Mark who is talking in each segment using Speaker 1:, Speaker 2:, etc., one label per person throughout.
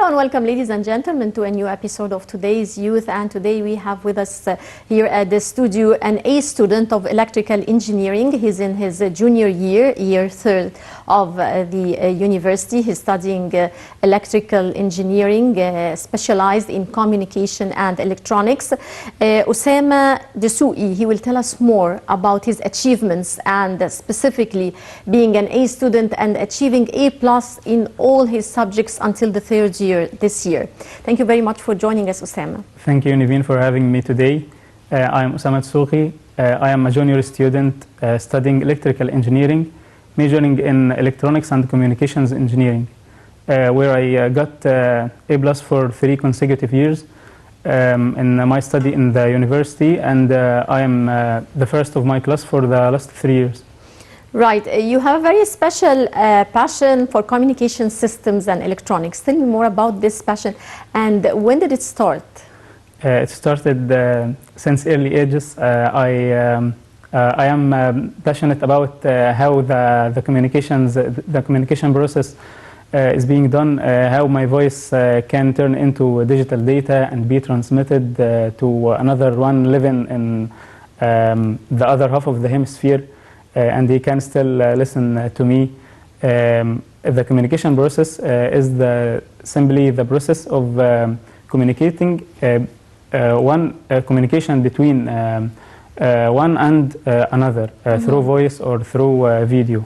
Speaker 1: Hello and welcome, ladies and gentlemen, to a new episode of Today's Youth. And today we have with us here at the studio an A student of electrical engineering. He's in his junior year third of the university. He's studying electrical engineering, specialized in communication and electronics. Osama Dessouky, he will tell us more about his achievements and specifically being an A student and achieving A+ in all his subjects until the third year this year. Thank you very much for joining us, Osama.
Speaker 2: Thank you, Niveen, for having me today. I am Osama Dessouky. I am a junior student studying electrical engineering, majoring in electronics and communications engineering, where I got A+ for 3 consecutive years in my study in the university, and I am the first of my class for the last 3 years.
Speaker 1: Right. You have a very special passion for communication systems and electronics. Tell me more about this passion and when did it start?
Speaker 2: It started since early ages. I am passionate about how the communication process is being done, how my voice can turn into digital data and be transmitted to another one living in the other half of the hemisphere. And they can still listen to me. The communication process is simply the process of communicating communication between one and another through voice or through video.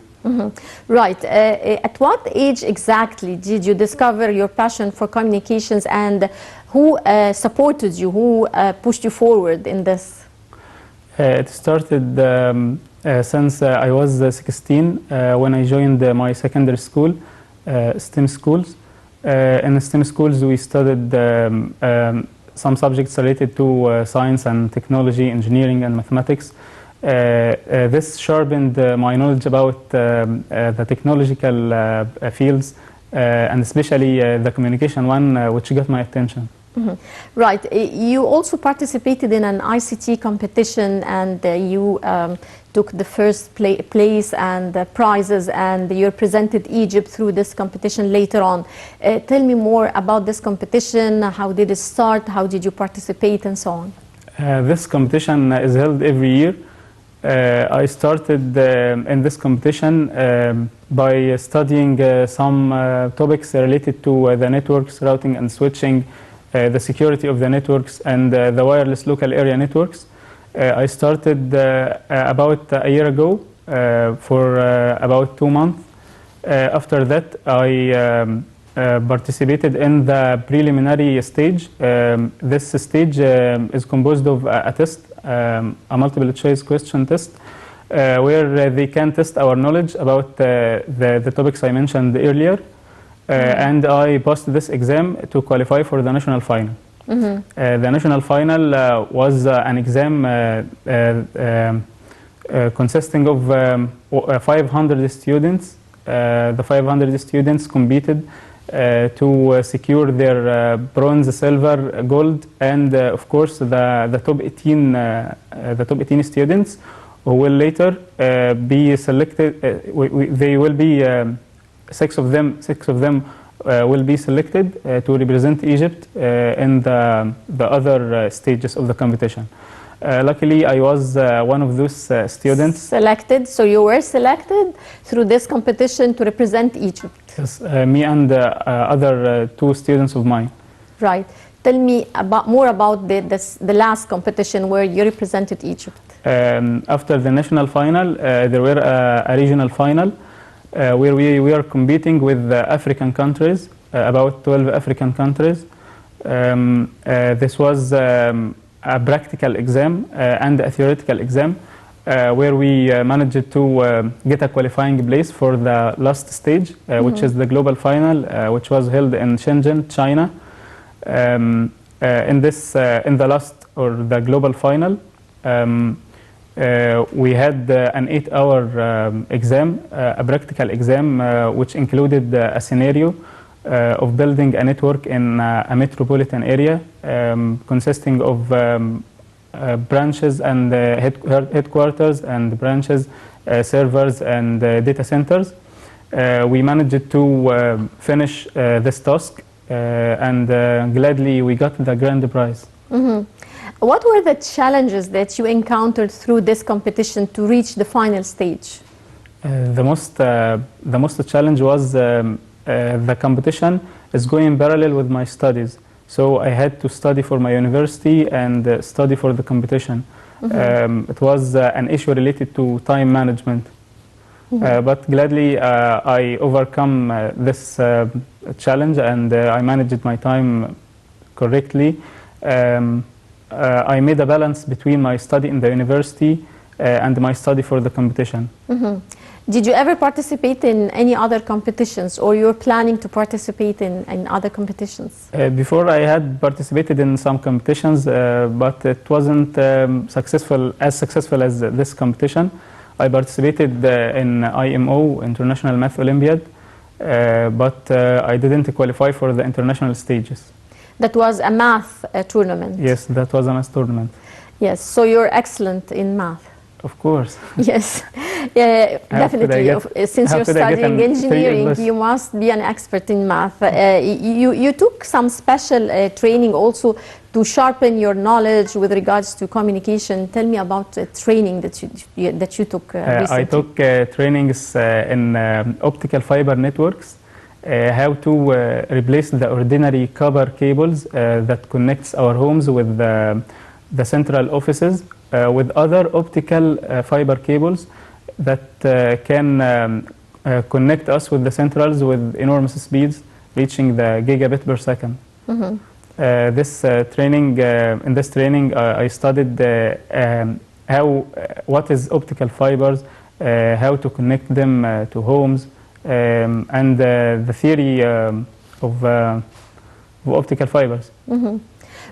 Speaker 1: Right. At what age exactly did you discover your passion for communications, and who supported you, who pushed you forward in this?
Speaker 2: It started since I was 16 when I joined my secondary school, STEM schools. In STEM schools we studied some subjects related to science and technology, engineering and mathematics. This sharpened my knowledge about the technological fields and especially the communication one, which got my attention.
Speaker 1: Right. You also participated in an ICT competition, and you took the first place and prizes, and you represented Egypt through this competition later on. Tell me more about this competition. How did it start? How did you participate, and so on?
Speaker 2: This competition is held every year. I started in this competition by studying some topics related to the networks, routing and switching, the security of the networks, and the wireless local area networks. I started about a year ago for about 2 months. After that, I participated in the preliminary stage. This stage is composed of a test, a multiple choice question test, where they can test our knowledge about the topics I mentioned earlier. And I passed this exam to qualify for the national final. The national final was an exam consisting of 500 students. The 500 students competed to secure their bronze, silver, gold, and of course the top 18 students who will later be selected. They will be 6 of them will be selected to represent Egypt in the other stages of the competition. Luckily, I was one of those students.
Speaker 1: Selected, so you were selected through this competition to represent Egypt.
Speaker 2: Yes, me and other 2 students of mine.
Speaker 1: Right. Tell me more about the last competition where you represented Egypt.
Speaker 2: After the national final, there were a regional final. Where we are competing with African countries, about 12 African countries. This was a practical exam and a theoretical exam, where we managed to get a qualifying place for the last stage, which is the global final, which was held in Shenzhen, China. In the last, or the global final, we had an 8-hour exam, a practical exam, which included a scenario of building a network in a metropolitan area consisting of branches and headquarters and branches, servers and data centers. We managed to finish this task and gladly we got the grand prize.
Speaker 1: What were the challenges that you encountered through this competition to reach the final stage?
Speaker 2: The most challenge was the competition is going parallel with my studies. So I had to study for my university and study for the competition. It was an issue related to time management. But gladly I overcome this challenge and I managed my time correctly. I made a balance between my study in the university and my study for the competition.
Speaker 1: Did you ever participate in any other competitions, or you're planning to participate in other competitions?
Speaker 2: Before I had participated in some competitions, but it wasn't as successful as this competition. I participated in IMO, International Math Olympiad, but I didn't qualify for the international stages.
Speaker 1: That was a math tournament?
Speaker 2: Yes, that was a math tournament.
Speaker 1: Yes, so you're excellent in math?
Speaker 2: Of course.
Speaker 1: Yes, definitely. Since you're studying engineering, you must be an expert in math. You took some special training also to sharpen your knowledge with regards to communication. Tell me about the training that you took recently.
Speaker 2: I took trainings in optical fiber networks, how to replace the ordinary copper cables that connects our homes with the central offices with other optical fiber cables that can connect us with the centrals with enormous speeds, reaching the gigabit per second. In this training, I studied what is optical fibers, how to connect them to homes, and the theory of optical fibers.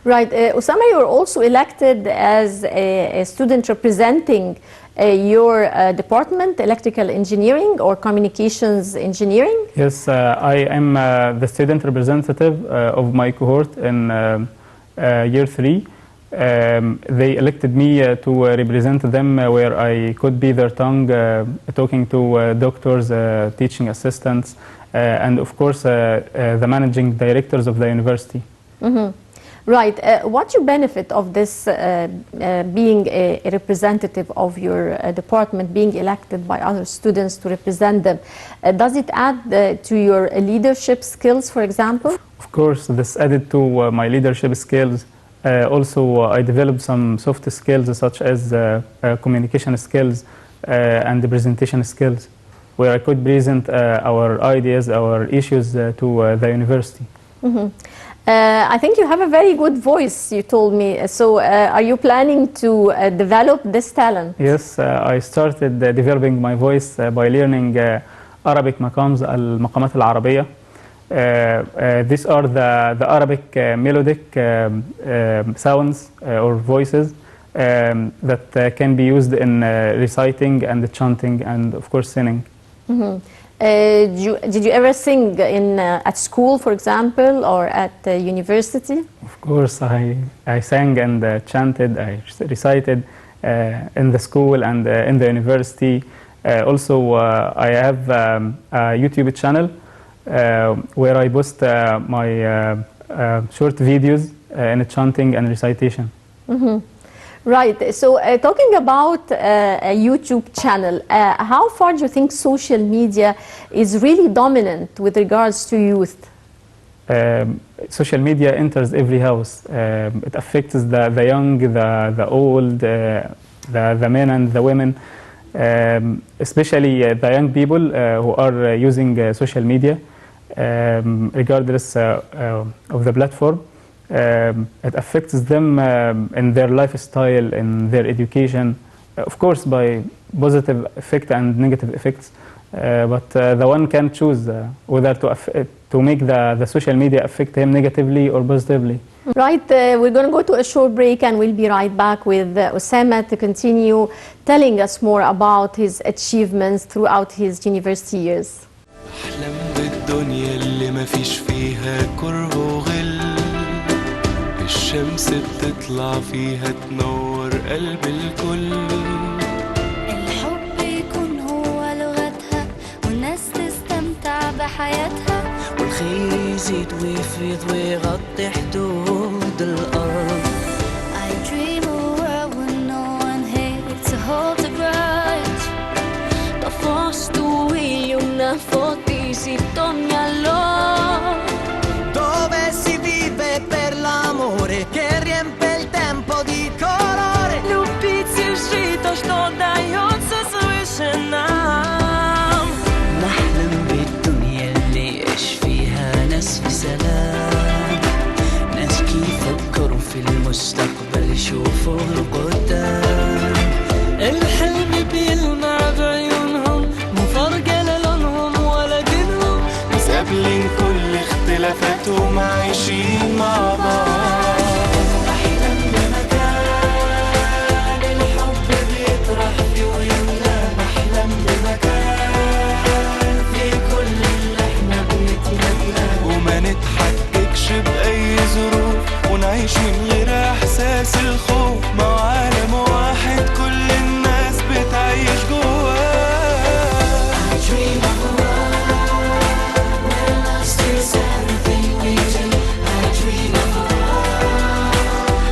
Speaker 1: Right. Osama, you're also elected as a student representing your department, electrical engineering or communications engineering?
Speaker 2: Yes, I am the student representative of my cohort in year 3. They elected me to represent them where I could be their tongue, talking to doctors, teaching assistants, and of course the managing directors of the university.
Speaker 1: Right. What's your benefit of this being a representative of your department, being elected by other students to represent them? Does it add to your leadership skills, for example?
Speaker 2: Of course, this added to my leadership skills. Also, I developed some soft skills such as communication skills and the presentation skills, where I could present our ideas, our issues to the university.
Speaker 1: I think you have a very good voice, you told me. So are you planning to develop this talent?
Speaker 2: Yes, I started developing my voice by learning Arabic maqams, al-maqamat al-Arabiya. These are the Arabic melodic sounds or voices that can be used in reciting and chanting and, of course, singing.
Speaker 1: Did you ever sing at school, for example, or at university?
Speaker 2: Of course, I sang and chanted, I recited in the school and in the university. Also, I have a YouTube channel where I post my short videos in chanting and recitation.
Speaker 1: Right. So talking about a YouTube channel, how far do you think social media is really dominant with regards to youth?
Speaker 2: Social media enters every house. It affects the young, the old, the men and the women, especially the young people who are using social media, regardless of the platform. It affects them in their lifestyle, in their education, of course by positive effect and negative effects, but the one can choose whether to make the social media affect him negatively or positively.
Speaker 1: Right, we're going to go to a short break and we'll be right back with Osama to continue telling us more about his achievements throughout his university years.
Speaker 3: أحلم بالدنيا اللي ما فيش فيها كره وغل، الشمس بتطلع فيها تنور قلب الكل،
Speaker 4: الحب يكون هو لغتها والناس تستمتع بحياتها الخير يزيد ويفيض ويغطي حدود الأرض.
Speaker 5: I dream a world where no one hates to hold a grudge.
Speaker 4: Da fostuio una fotisi ogni allora,
Speaker 6: dove si vive per l'amore che riempie il tempo di colore.
Speaker 4: любите жить то, что дается свыше нам. نحلم بالدنيا اللي يعيش فيها ناس في سلام، ناس يفكروا في المستقبل يشوفوا القدام. الحلم بيلمع بعيونهم، مو فرقة لونهم ولا دينهم،
Speaker 3: ناس قابلين كل اختلافاتهم عايشين مع بعض.
Speaker 6: نحلم بمكان الحب بيطرح فيه ويملى، نحلم بمكان في كل اللي احنا بنتمناه،
Speaker 3: وما نتحككش بأي ظروف ونعيش من غير إحساس الخوف، مع عالم واحد كل الناس بتعيش جواه.
Speaker 6: I dream of a world where love steers everything we do. I dream of a world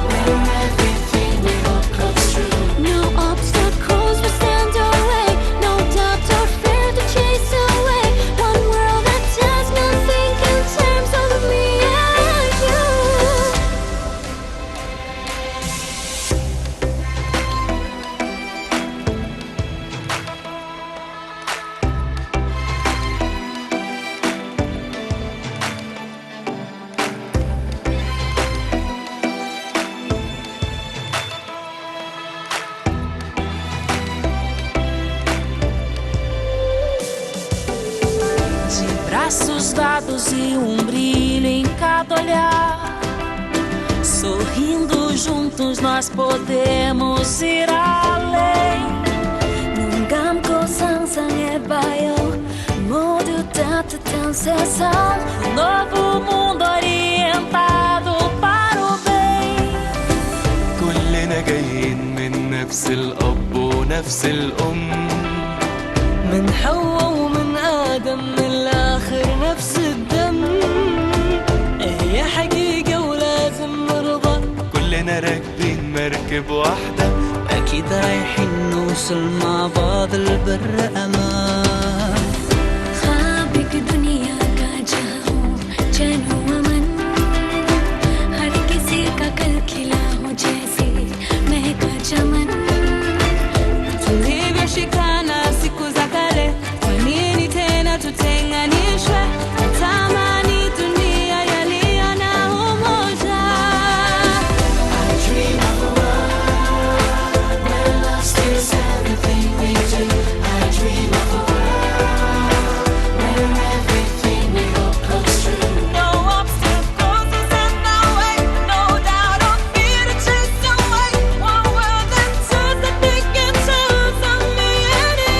Speaker 6: where everything we hope comes true.
Speaker 5: No obstacles will stand our way, no doubt or fear to chase away. One world that does not think in terms of me and you.
Speaker 4: de braços dados e brilho em cada olhar. Sorrindo juntos nós podemos ir além.
Speaker 5: 감고 상상해봐요 모두 따뜻한 세상.
Speaker 4: Novo mundo orientado para o bem.
Speaker 3: كلنا جايين من نفس الأب ونفس الأم،
Speaker 4: من حواء ومن آدم من الآخر نفس الدم. هي حقيقة ولازم نرضى،
Speaker 3: كلنا راكبين مركب واحدة،
Speaker 4: أكيد رايحين نوصل مع بعض البر أمان.
Speaker 5: ख्वाब दुनिया का जहां चैन हो अमन, हर किसी का कल खिला हो जैसे महका चमन.
Speaker 4: Tulivyoshikana siku za kale, kwa nini tena tutenganishwe? Tamani dunia yaliyo na umoja.
Speaker 6: I dream of a world where love steers everything we do. I dream of a world where everything we hope comes true.
Speaker 4: No obstacles will stand our way, no doubt or fear to chase away. One world that does not think in terms of me and you.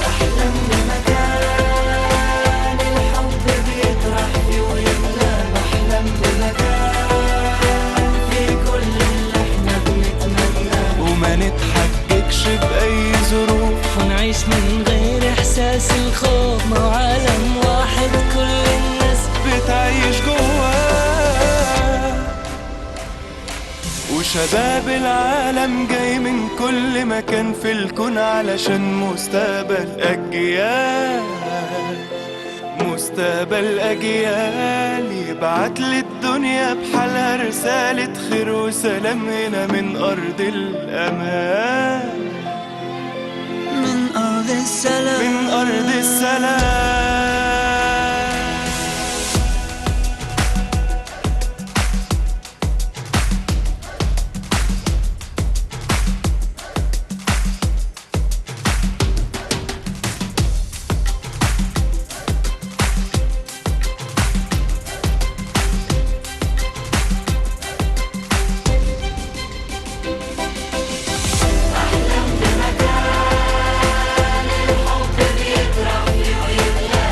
Speaker 6: نحلم بمكان الحب بيطرح فيه ويملى، نحلم بمكان في كل اللي احنا بنتمناه،
Speaker 3: وما نتحككش بأي ظروف
Speaker 4: ونعيش من غير إحساس الخوف، مع عالم واحد كل الناس
Speaker 3: بتعيش جواه. وشباب العالم جاي من كل مكان في الكون علشان مستقبل أجيال، مستقبل أجيال يبعت للدنيا بحالها رسالة خير وسلام هنا من أرض الأمان،
Speaker 4: من أرض السلام.
Speaker 3: من أرض السلام.
Speaker 6: بمكان الحب بيطرح فيه ويملى،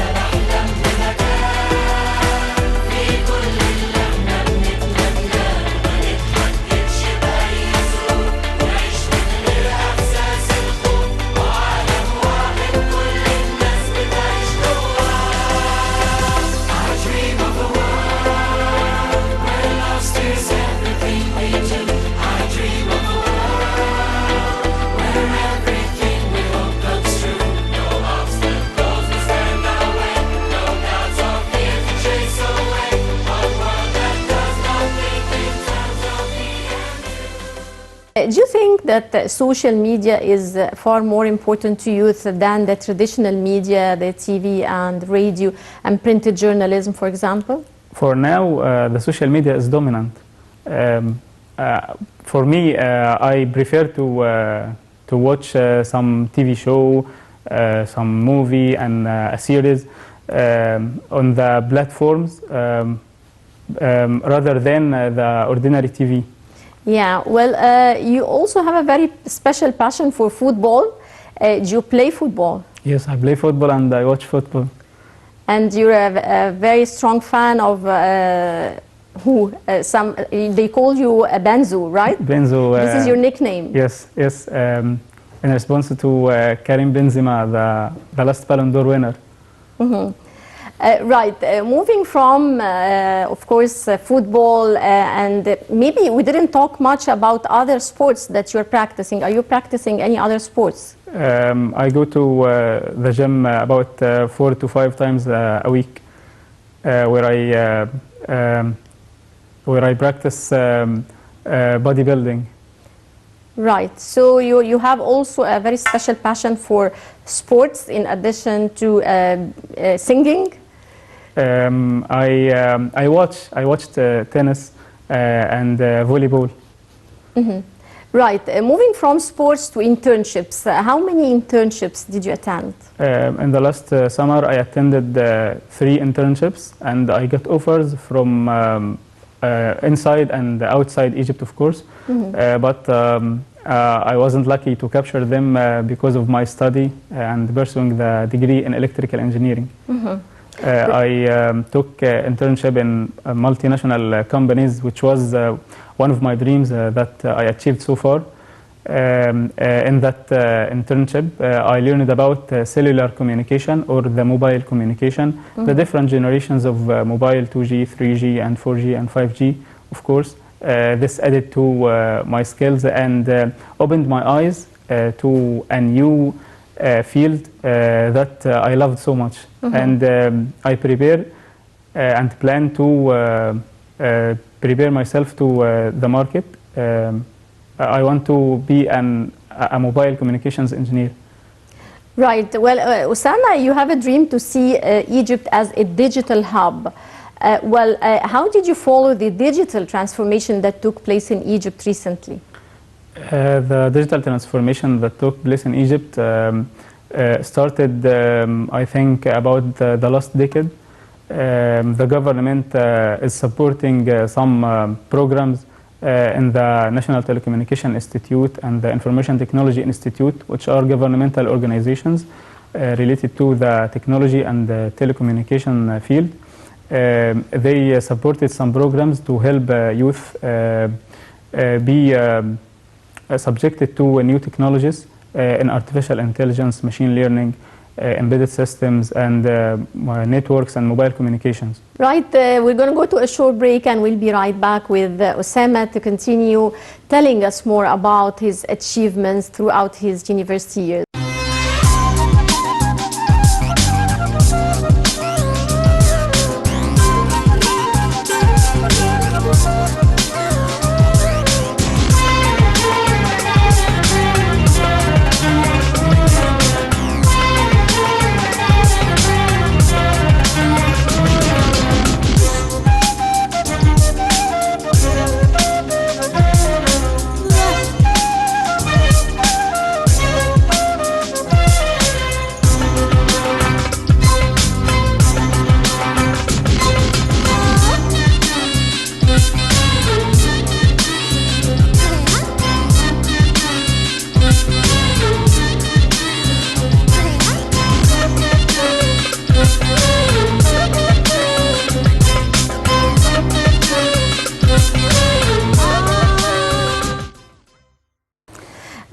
Speaker 1: Do you think that social media is far more important to youth than the traditional media, the TV and radio and printed journalism, for example?
Speaker 2: For now, the social media is dominant. For me, I prefer to watch some TV show, some movie and a series on the platforms rather than the ordinary TV.
Speaker 1: Yeah, well, you also have a very special passion for football. Do you play football?
Speaker 2: Yes, I play football and I watch football.
Speaker 1: And you're a very strong fan of who? They call you Benzo, right?
Speaker 2: Benzo.
Speaker 1: This is your nickname.
Speaker 2: Yes, yes. In response to Karim Benzema, the last Ballon d'Or winner.
Speaker 1: Right. Moving from, of course, football, and maybe we didn't talk much about other sports that you're practicing. Are you practicing any other sports?
Speaker 2: I go to the gym about 4 to 5 times a week, where I practice bodybuilding.
Speaker 1: Right. So you have also a very special passion for sports in addition to singing.
Speaker 2: I watched tennis and volleyball.
Speaker 1: Right. Moving from sports to internships, how many internships did you attend?
Speaker 2: In the last summer, I attended 3 internships, and I got offers from inside and outside Egypt, of course. But I wasn't lucky to capture them because of my study and pursuing the degree in electrical engineering. I took internship in multinational companies, which was one of my dreams that I achieved so far. In that internship, I learned about cellular communication or the mobile communication, the different generations of mobile, 2G, 3G, and 4G and 5G, of course. This added to my skills and opened my eyes to a new field that I loved so much. And I prepare and plan to prepare myself to the market. I want to be a mobile communications engineer.
Speaker 1: Right. Well, Osama, you have a dream to see Egypt as a digital hub. How did you follow the digital transformation that took place in Egypt recently?
Speaker 2: The digital transformation that took place in Egypt started, I think, about the last decade. The government is supporting some programs in the National Telecommunication Institute and the Information Technology Institute, which are governmental organizations related to the technology and the telecommunication field. They supported some programs to help youth be subjected to new technologies in artificial intelligence, machine learning, embedded systems, and networks and mobile communications.
Speaker 1: Right, we're going to go to a short break and we'll be right back with Osama to continue telling us more about his achievements throughout his university years.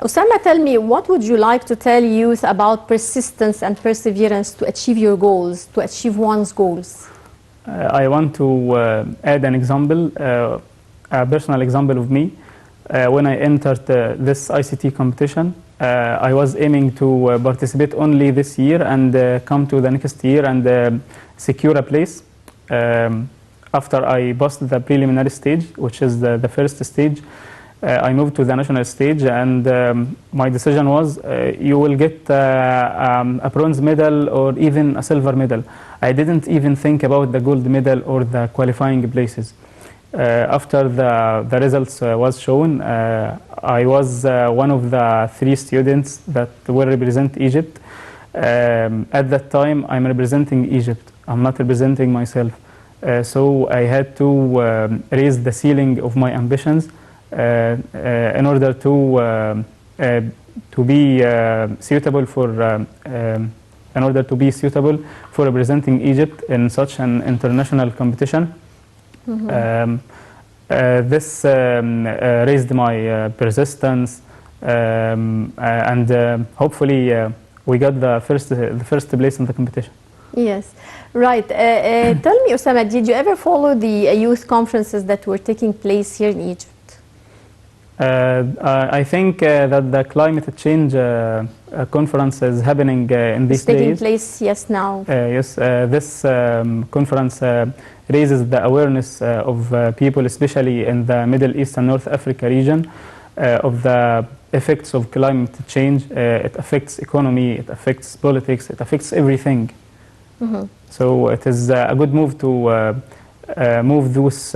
Speaker 1: Osama, tell me, what would you like to tell youth about persistence and perseverance to achieve your goals, to achieve one's goals?
Speaker 2: I want to add an example, a personal example of me. When I entered this ICT competition, I was aiming to participate only this year and come to the next year and secure a place. After I passed the preliminary stage, which is the first stage, I moved to the national stage, and my decision was you will get a bronze medal or even a silver medal. I didn't even think about the gold medal or the qualifying places. After the results was shown, I was one of the 3 students that will represent Egypt. At that time, I'm representing Egypt. I'm not representing myself. So I had to raise the ceiling of my ambitions in order to be suitable for representing Egypt in such an international competition. This raised my persistence, and hopefully we got the first place in the competition.
Speaker 1: Yes, right. Tell me, Osama, did you ever follow the youth conferences that were taking place here in Egypt?
Speaker 2: I think that the climate change conference is happening in these
Speaker 1: It's taking
Speaker 2: days.
Speaker 1: place, yes, now.
Speaker 2: Yes, this conference raises the awareness of people, especially in the Middle East and North Africa region, of the effects of climate change. It affects economy, it affects politics, it affects everything. So it is a good move to move those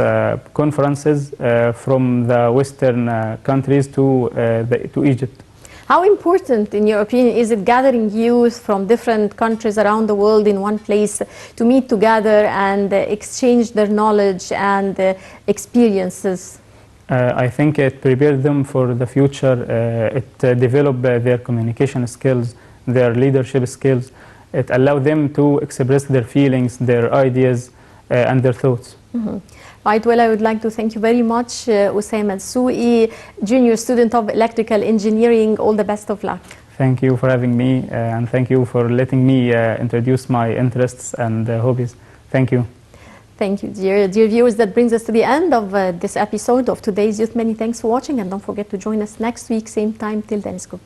Speaker 2: conferences from the Western countries to Egypt.
Speaker 1: How important, in your opinion, is it gathering youth from different countries around the world in one place to meet together and exchange their knowledge and experiences?
Speaker 2: I think it prepared them for the future. It developed their communication skills, their leadership skills. It allowed them to express their feelings, their ideas, and their thoughts.
Speaker 1: Right, well, I would like to thank you very much, Osama Souei, junior student of electrical engineering. All the best of luck.
Speaker 2: Thank you for having me, and thank you for letting me introduce my interests and hobbies. Thank you.
Speaker 1: Thank you, dear viewers. That brings us to the end of this episode of today's Youth. Many thanks for watching, and don't forget to join us next week, same time. Till then, it's goodbye.